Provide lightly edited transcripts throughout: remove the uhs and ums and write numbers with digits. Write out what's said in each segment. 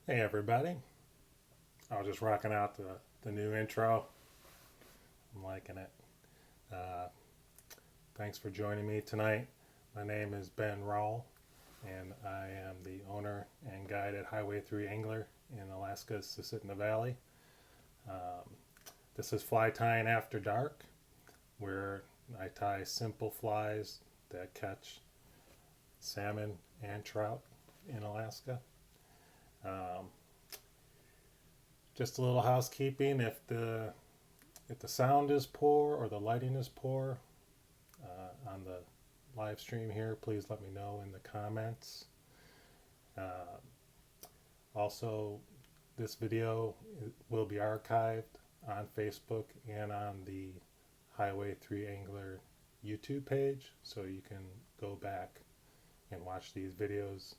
Hey everybody, I was just rocking out the new intro. I'm liking it. Uh, Thanks for joining me tonight. My name is Ben Rowell, and I am the owner and guide at Highway 3 Angler in Alaska's Susitna Valley. Um, this is fly tying after dark, where I tie simple flies that catch salmon and trout in Alaska. Um, just a little housekeeping. If the sound is poor or the lighting is poor on the live stream here, please let me know in the comments. Uh, Also, this video will be archived on Facebook and on the Highway 3 Angler YouTube page, so you can go back and watch these videos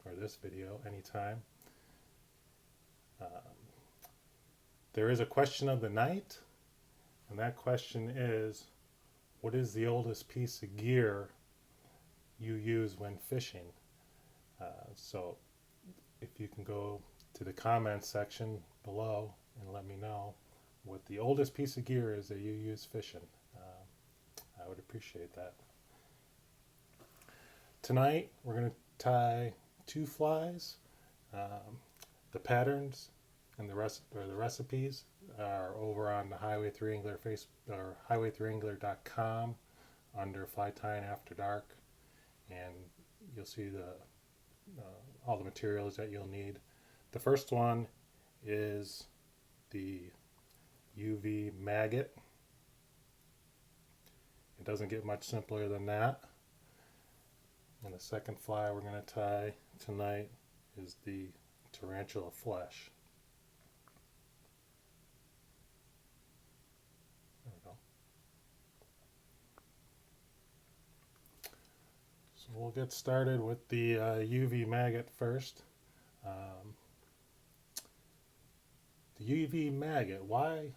or this video anytime. There is a question of the night, and that question is, what is the oldest piece of gear you use when fishing? So if you can go to the comments section below and let me know what the oldest piece of gear is that you use fishing. I would appreciate that. Tonight we're going to tie two flies. The patterns and the recipes are over on the Highway 3 Angler or highway3angler.com under Fly Tying After Dark, and you'll see all the materials that you'll need. The first one is the UV Maggot. It doesn't get much simpler than that. And the second fly we're going to tie tonight is the Tarantula Flesh. There we go. So we'll get started with the UV Maggot first. The UV Maggot, why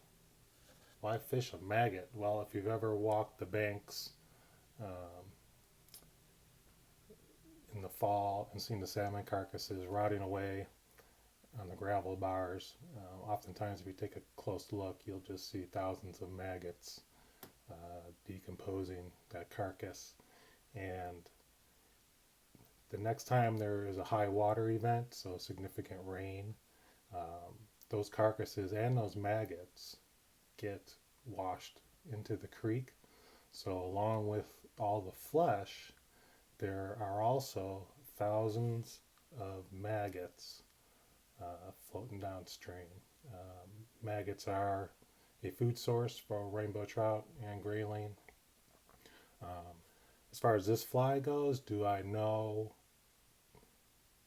fish a maggot? Well, if you've ever walked the banks in the fall and seen the salmon carcasses rotting away on the gravel bars, oftentimes if you take a close look, you'll just see thousands of maggots decomposing that carcass. And the next time there is a high water event, so significant rain, those carcasses and those maggots get washed into the creek. So along with all the flesh, there are also thousands of maggots floating downstream. Maggots are a food source for rainbow trout and grayling. As far as this fly goes, do I know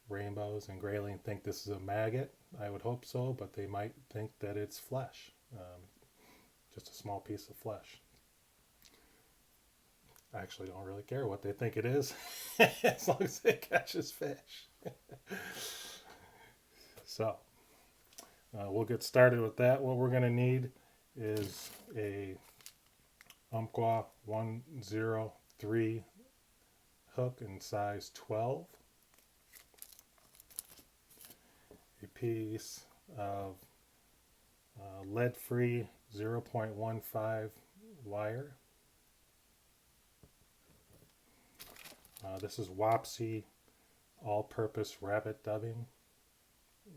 rainbows and grayling think this is a maggot? I would hope so, but they might think that it's flesh, just a small piece of flesh. I actually don't really care what they think it is, as long as it catches fish. So, we'll get started with that. What we're going to need is a Umpqua 103 hook in size 12, a piece of lead-free 0.15 wire. This is Wapsi all-purpose rabbit dubbing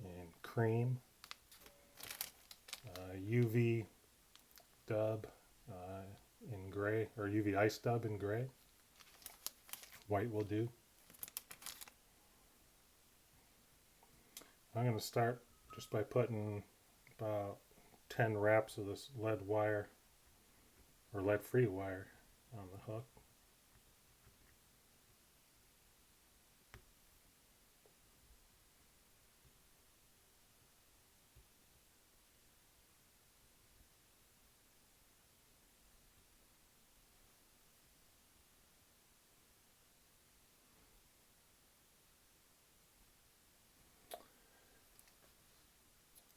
in cream. UV dub in gray, or UV ice dub in gray. White will do. I'm going to start just by putting about 10 wraps of this lead wire, or lead-free wire, on the hook.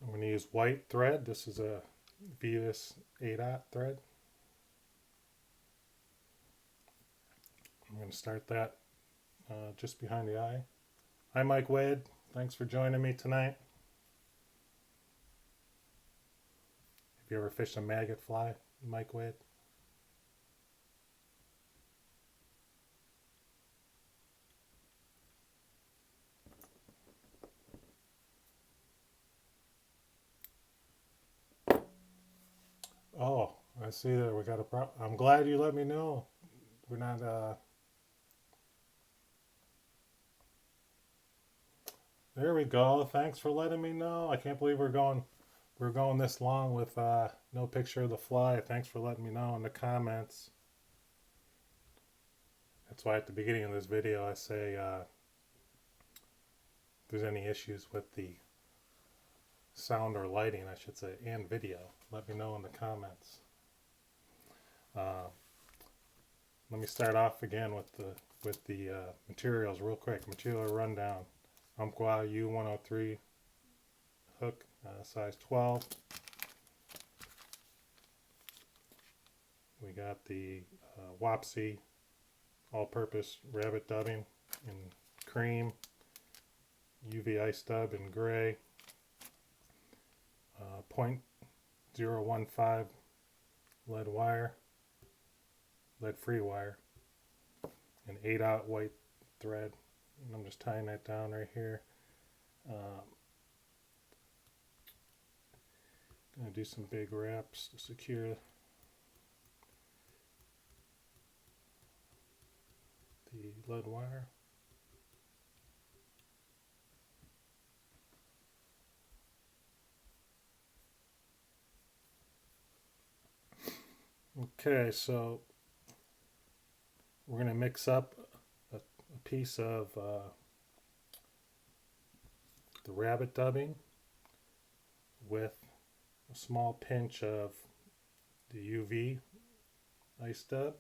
I'm going to use white thread. This is a Vise 8/0 thread. I'm going to start that just behind the eye. I'm Mike Wade, Thanks for joining me tonight. Have you ever fished a maggot fly, Mike Wade? Oh, I see that we got a problem. I'm glad you let me know. We're not, there we go. Thanks for letting me know. I can't believe we're going this long with no picture of the fly. Thanks for letting me know in the comments. That's why at the beginning of this video I say if there's any issues with the sound or lighting, I should say, and video, let me know in the comments. Let me start off again with the materials real quick. Material rundown: Umpqua U103 hook, size 12. We got the Wapsi all-purpose rabbit dubbing in cream, UV ice dub in gray, .015 lead wire, lead-free wire, and 8/0 white thread. And I'm just tying that down right here. Gonna do some big wraps to secure the lead wire. Okay, so we're going to mix up a piece of the rabbit dubbing with a small pinch of the UV ice dub.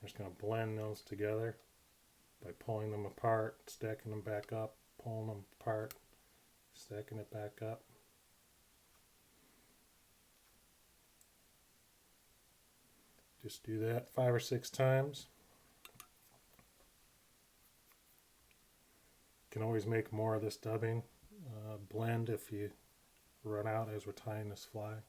I'm just going to blend those together by pulling them apart, stacking them back up, pulling them apart, stacking it back up. Just do that 5 or 6 times. You can always make more of this dubbing blend if you run out as we're tying this fly.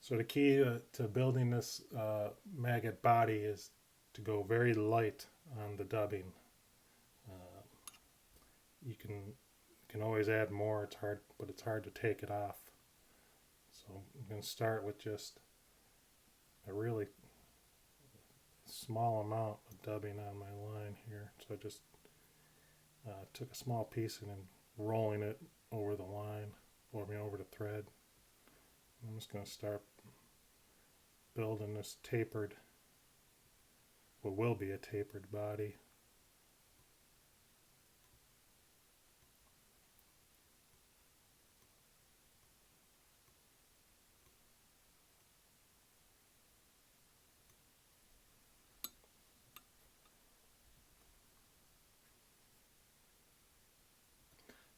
So the key to building this maggot body is to go very light on the dubbing. You can always add more. It's hard, but it's hard to take it off. So I'm going to start with just a really small amount of dubbing on my line here. So I just took a small piece and then rolling it over the line, over the thread. I'm just going to start building this tapered, what will be a tapered body.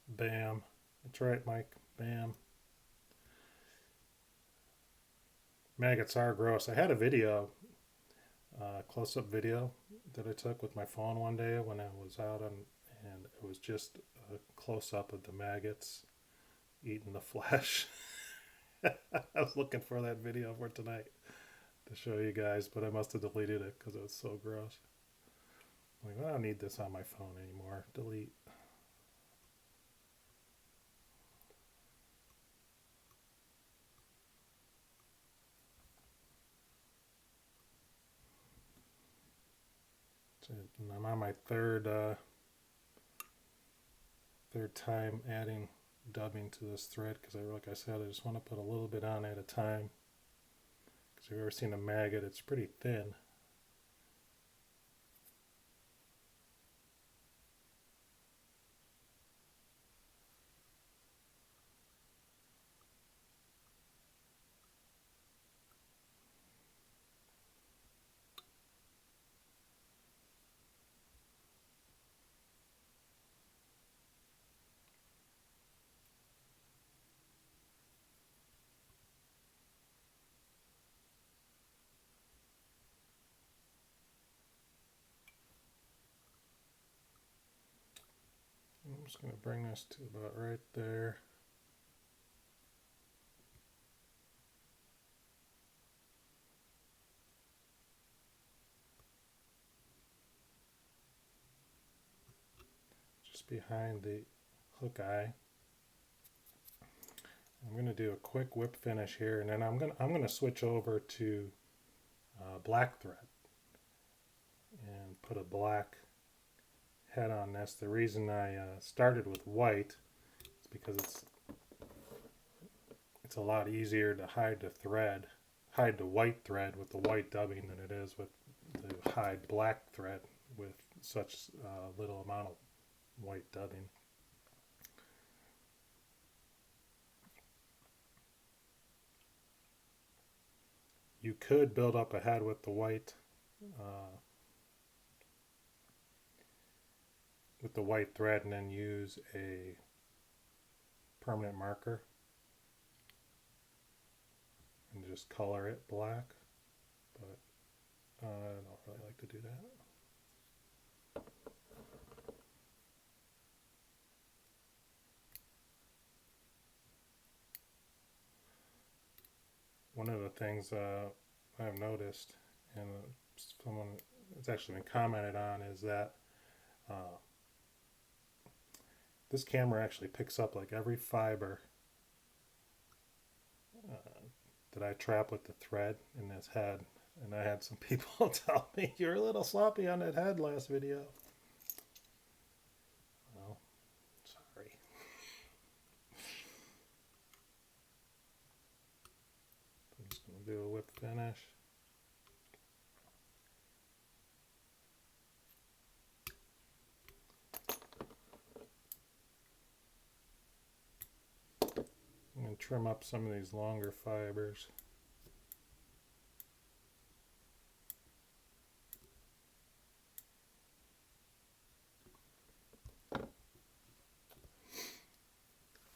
Bam. That's right, Mike. Bam. Maggots are gross. I had a video, close-up video that I took with my phone one day when I was out and it was just a close-up of the maggots eating the flesh. I was looking for that video for tonight to show you guys, but I must have deleted it because it was so gross. I'm like, I don't need this on my phone anymore. Delete. And I'm on my third time adding dubbing to this thread because like I said, I just want to put a little bit on at a time. Because if you've ever seen a maggot, it's pretty thin. just going to bring this to about right there. Just behind the hook eye. I'm going to do a quick whip finish here, and then I'm going to switch over to black thread and put a black head on this. The reason I started with white is because it's a lot easier to hide the white thread with the white dubbing than it is with to hide black thread with such little amount of white dubbing. You could build up a head with the white thread and then use a permanent marker and just color it black, but I don't really like to do that. One of the things I've noticed, and someone has actually been commented on, is that this camera actually picks up like every fiber that I trap with the thread in this head. And I had some people tell me, you're a little sloppy on that head last video. Well, sorry. I'm just going to do a whip finish. I'm going to trim up some of these longer fibers.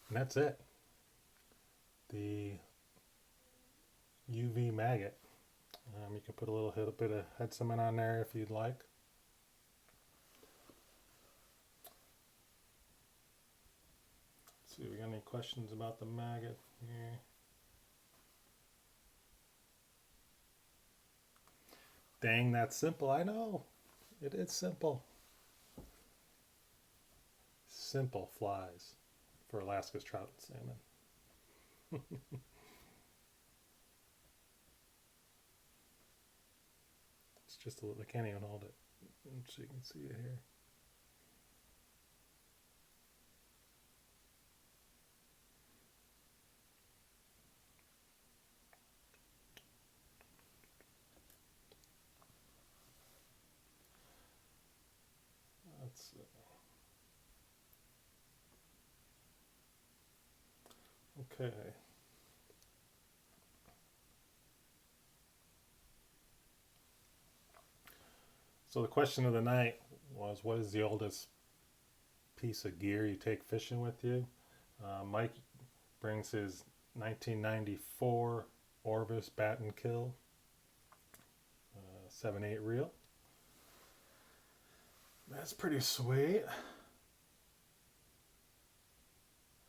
And that's it. The UV maggot. You can put a little bit of head cement on there if you'd like. Let's see, we got any questions about the maggot here? Dang, that's simple. I know. It is simple. Simple flies for Alaska's trout and salmon. It's just a little, I can't even hold it so you can see it here. That's okay. So the question of the night was, what is the oldest piece of gear you take fishing with you? Mike brings his 1994 Orvis Bat and Kill 7/8 reel. That's pretty sweet.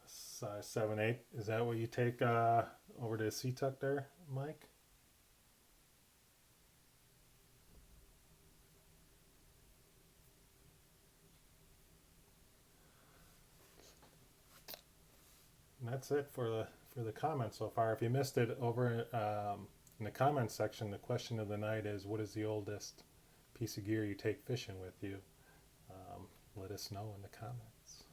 Size 7/8. Is that what you take over to Sea-Tuck there, Mike? And that's it for the comments so far. If you missed it, over in the comments section, the question of the night is, what is the oldest piece of gear you take fishing with you? Let us know in the comments.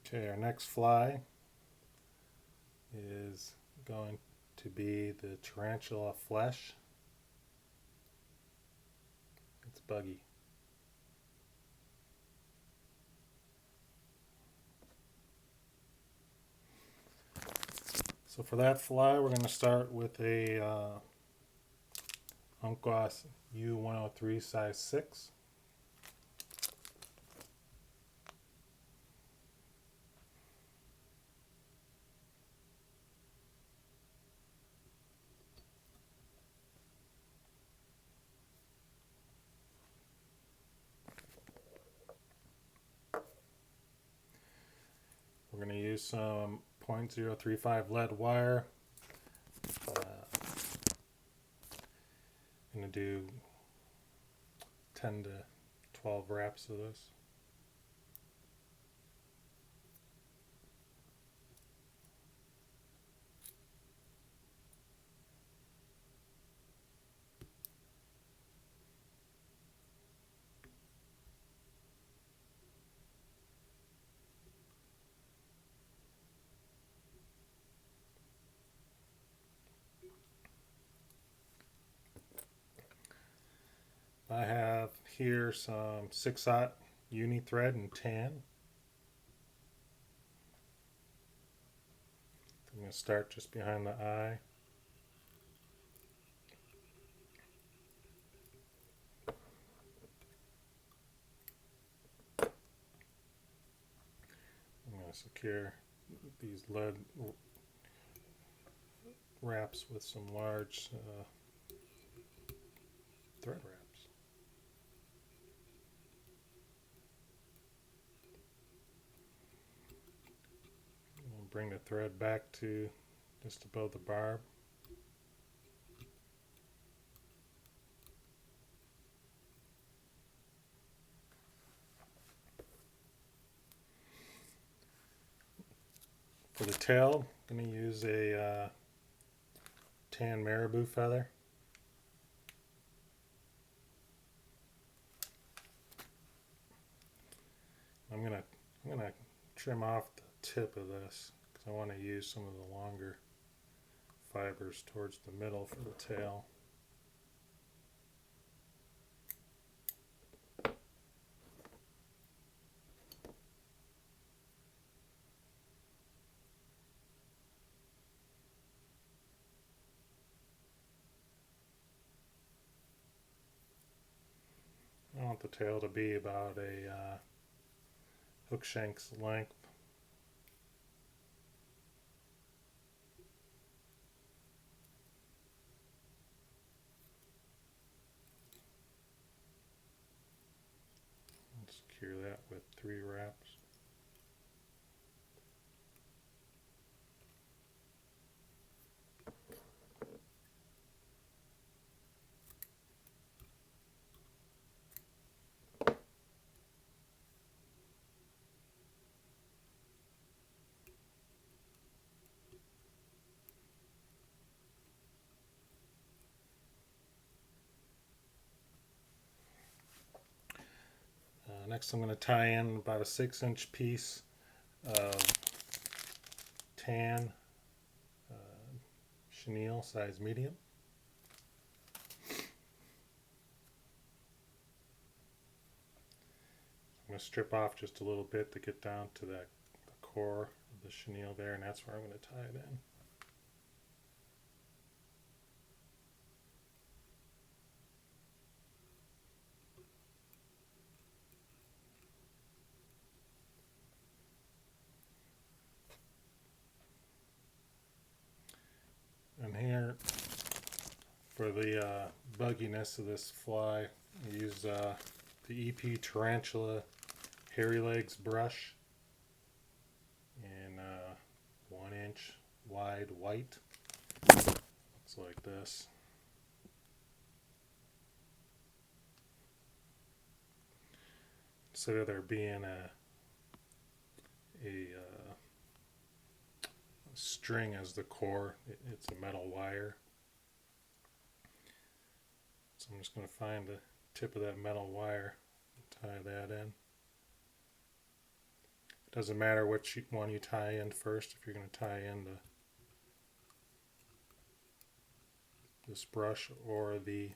Okay, our next fly is going to be the Tarantula Flesh. It's buggy. So for that fly, we're going to start with a Umpqua U103 size 6. use some 0.035 lead wire. I'm going to do 10 to 12 wraps of this. I have here some 6/0 uni thread and tan. I'm going to start just behind the eye. I'm going to secure these lead wraps with some large thread wraps. Bring the thread back to just above the barb. For the tail, I'm going to use a tan marabou feather. I'm gonna trim off the tip of this because I want to use some of the longer fibers towards the middle for the tail. I want the tail to be about a hook shank's length. Secure that with 3 wraps. Next I'm going to tie in about a 6-inch piece of tan chenille, size medium. I'm going to strip off just a little bit to get down to the core of the chenille there, and that's where I'm going to tie it in. And here, for the bugginess of this fly, I use the EP Tarantula Hairy Legs brush in 1-inch wide white. Looks like this. Instead of there being a string as the core, it's a metal wire. So I'm just going to find the tip of that metal wire and tie that in. It doesn't matter which one you tie in first. If you're going to tie in this brush or the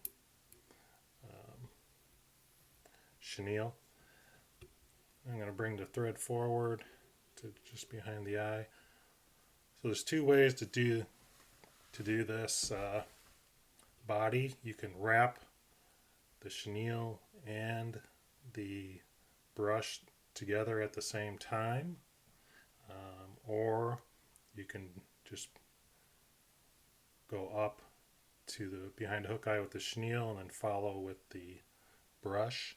chenille. I'm going to bring the thread forward to just behind the eye. So there's 2 ways to do this body. You can wrap the chenille and the brush together at the same time, or you can just go up to the behind the hook eye with the chenille and then follow with the brush.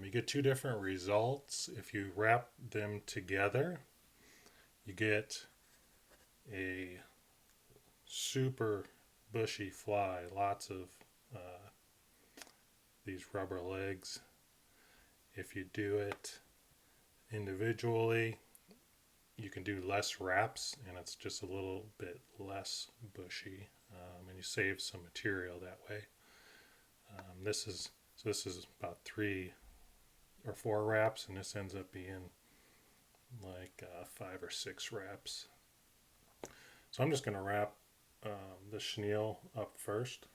You get 2 different results if you wrap them together. you get a super bushy fly, lots of these rubber legs. If you do it individually, you can do less wraps and it's just a little bit less bushy, and you save some material that way. This is about 3 or 4 wraps, and this ends up being like 5 or 6 wraps. So I'm just going to wrap the chenille up first.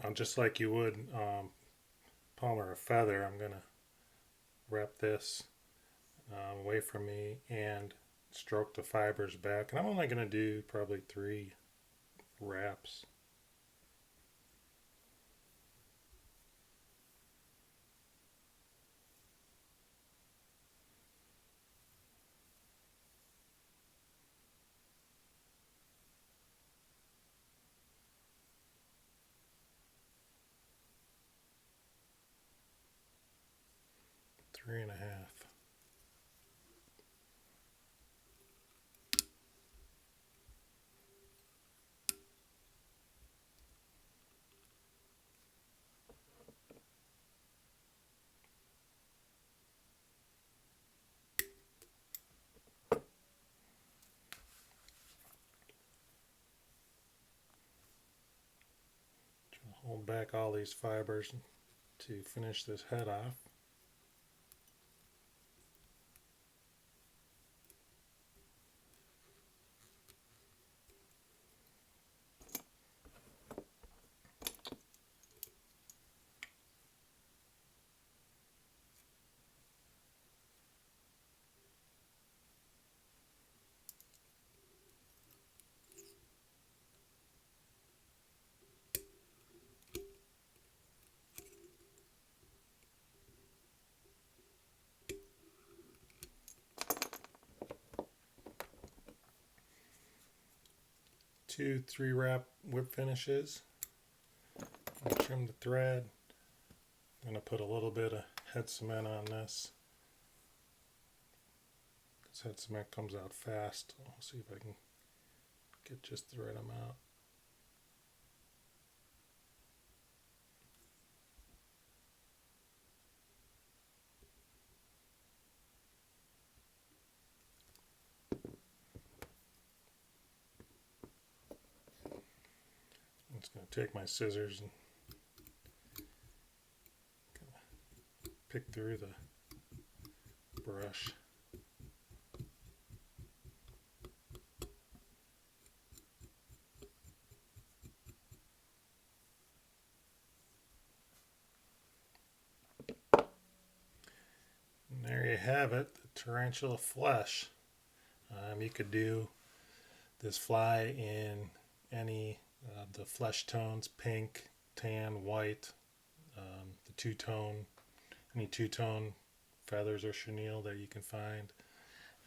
Now, just like you would palmer a feather, I'm going to wrap this away from me and stroke the fibers back. And I'm only going to do probably 3 wraps. Three and a half. Hold back all these fibers to finish this head off. Two 3-wrap whip finishes. I'll trim the thread. I'm going to put a little bit of head cement on this. This head cement comes out fast. I'll see if I can get just the right amount. I'm just going to take my scissors and pick through the brush. And there you have it, the Tarantula Flesh. You could do this fly in any the flesh tones: pink, tan, white, the two-tone, any two-tone feathers or chenille that you can find.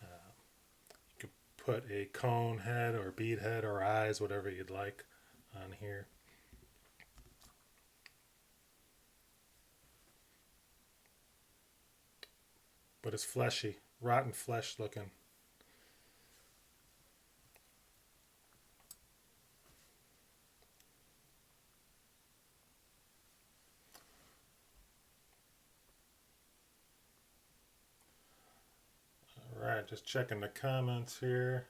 You could put a cone head or bead head or eyes, whatever you'd like, on here. But it's fleshy, rotten flesh looking. Alright, just checking the comments here.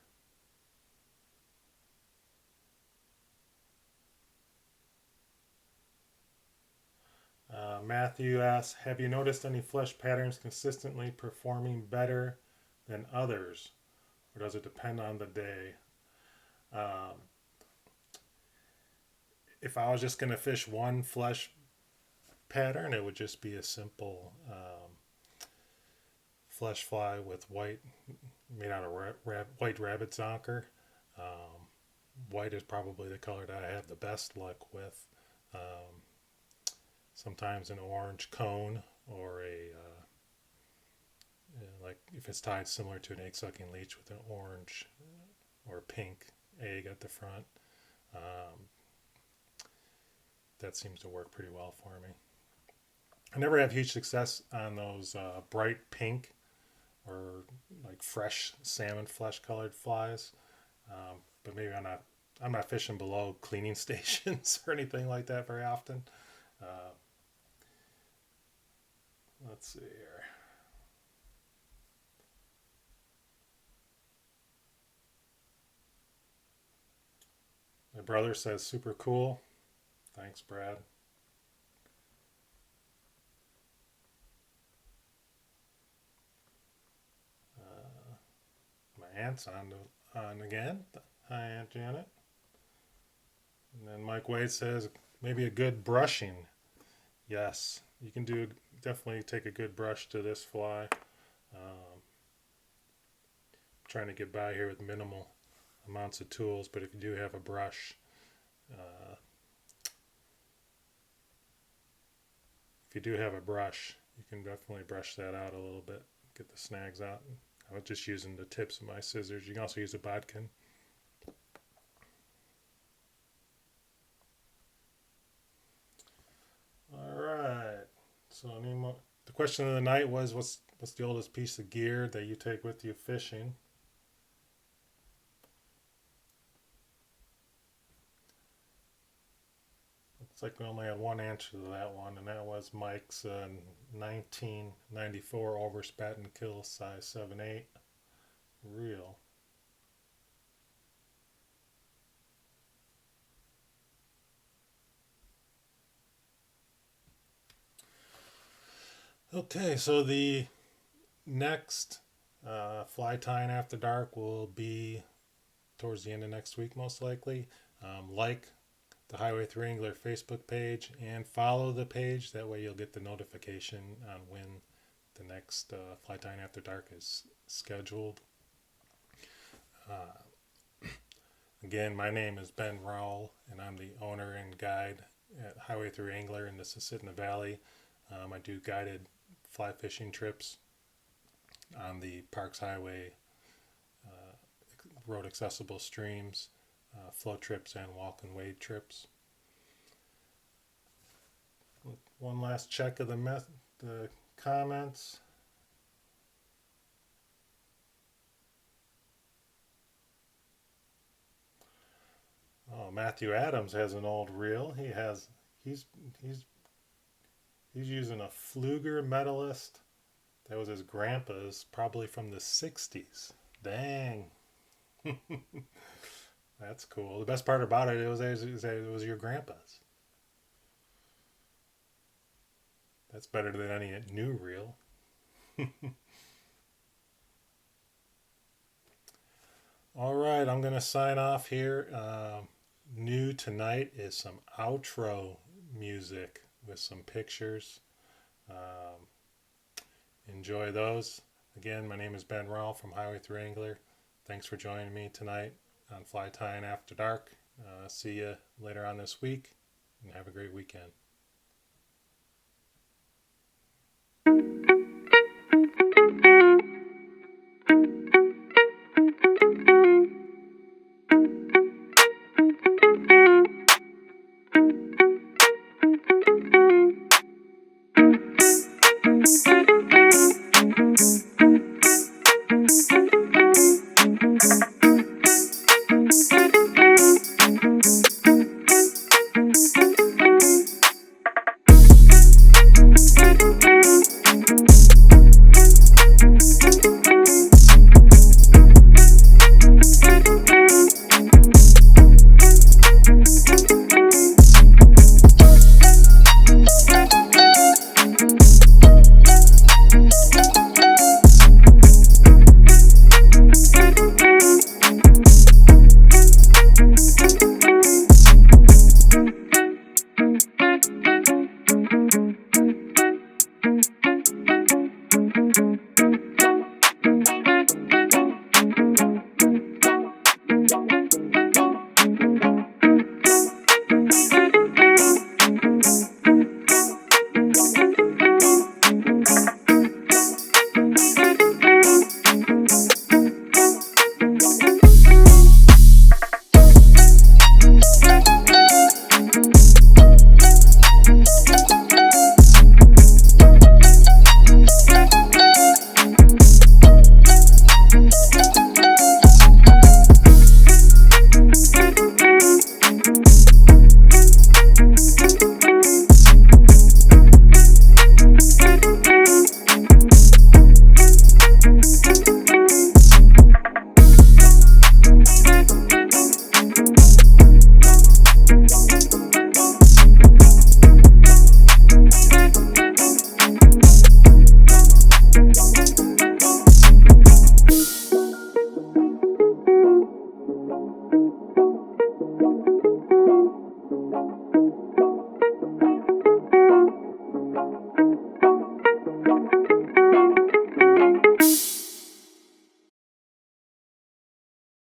Matthew asks, have you noticed any flesh patterns consistently performing better than others? Or does it depend on the day? if I was just going to fish one flesh pattern, it would just be a simple flesh fly with white, made out of white rabbit zonker. Um, White is probably the color that I have the best luck with. Um, Sometimes an orange cone or like if it's tied similar to an egg sucking leech with an orange or pink egg at the front. Um, that seems to work pretty well for me. I never have huge success on those bright pink or like fresh salmon flesh colored flies. But maybe I'm not fishing below cleaning stations or anything like that very often. Uh, let's see here. My brother says super cool. Thanks, Brad. Uh, my aunt's on again. Hi, Aunt Janet. And then Mike Wade says maybe a good brushing. Yes, you can do definitely take a good brush to this fly. Trying to get by here with minimal amounts of tools, but if you do have a brush, uh, you can definitely brush that out a little bit, get the snags out. I was just using the tips of my scissors. You can also use a bodkin. All right. So the question of the night was, what's the oldest piece of gear that you take with you fishing? Looks like we only had one answer to that one, and that was Mike's 1994 overspat and kill size 7/8 reel. Okay, so the next fly tying after dark will be towards the end of next week, most likely. Like the Highway 3 Angler Facebook page and follow the page. That way you'll get the notification on when the next Fly Tying After Dark is scheduled. Again, my name is Ben Rowell, and I'm the owner and guide at Highway 3 Angler in the Susitna Valley. I do guided fly fishing trips on the Parks Highway road accessible streams, float trips, and walk and wade trips. One last check of the comments. Oh, Matthew Adams has an old reel. He's using a Fluger Medalist. That was his grandpa's, probably from the 60s. Dang. That's cool. The best part about it was your grandpa's. That's better than any new reel. All right, I'm going to sign off here. New tonight is some outro music with some pictures. Enjoy those. Again, my name is Ben Rowell from Highway 3 Angler. Thanks for joining me tonight on Fly Tying After Dark. See you later on this week, and have a great weekend.